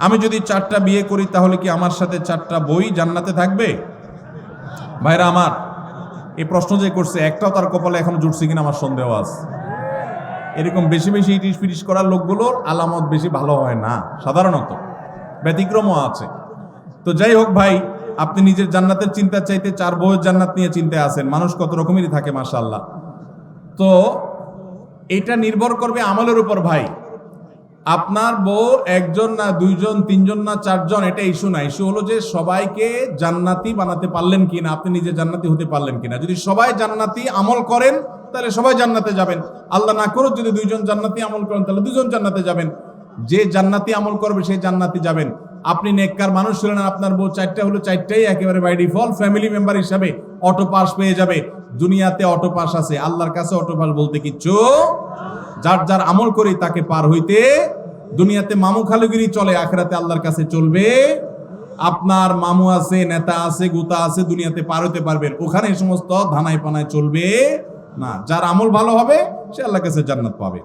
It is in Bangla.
আমি যদি 4টা বিয়ে করি তাহলে কি আমার সাথে 4টা বই জান্নাতে থাকবে? ভাইরা আমার, এই প্রশ্ন যে করছে একটাও তার কপালে এখন জুটছে কিনা আমার সন্দেহ আছে। এরকম বেশি বেশি ইটিস পিটিস করার লোকগুলোর আলামত বেশি ভালো হয় না, সাধারণত ব্যতিক্রমও আছে। তো যাই হোক ভাই, আপনি নিজের জান্নাতের চিন্তা চাইতে 4 বউয়ের জান্নাত নিয়ে চিন্তায় আছেন। মানুষ কত রকমেরই থাকে মাশাআল্লাহ। তো এটা নির্ভর করবে আমলের উপর ভাই। আপনার বউ 1 জন না 2 জন 3 জন না 4 জন, এটা ইস্যু না। ইস্যু হলো যে সবাইকে জান্নাতি বানাতে পারলেন কিনা, আপনি নিজে জান্নাতি হতে পারলেন কিনা। যদি সবাই জান্নাতি আমল করেন তাহলে সবাই জান্নাতে যাবেন। আল্লাহ না করুক যদি 2 জন জান্নাতি আমল করেন তাহলে 2 জন জান্নাতে যাবেন। যে জান্নাতি আমল করবে সেই জান্নাতি যাবেন। আপনি নেককার মানুষ হলেন, আপনার বউ 4টা হলো 4টাই একেবারে বাই ডিফল্ট ফ্যামিলি মেম্বার হিসাবে অটো পাস পেয়ে যাবে। দুনিয়াতে অটো পাস আছে, আল্লাহর কাছে অটো পাস বলতে কিচ্ছু। যার যার আমল করি তাকে পার হইতে, দুনিয়াতে মামু খালুগিরি চলে, আখিরাতে আল্লাহর কাছে চলবে। আপনার মামু আছে, নেতা আছে, গুতা আছে, দুনিয়াতে পার হতে পারবেন, ওখানে এই সমস্ত ধানায় পানায় চলবে না। যার আমল ভালো হবে সে আল্লাহর কাছে জান্নাত পাবে।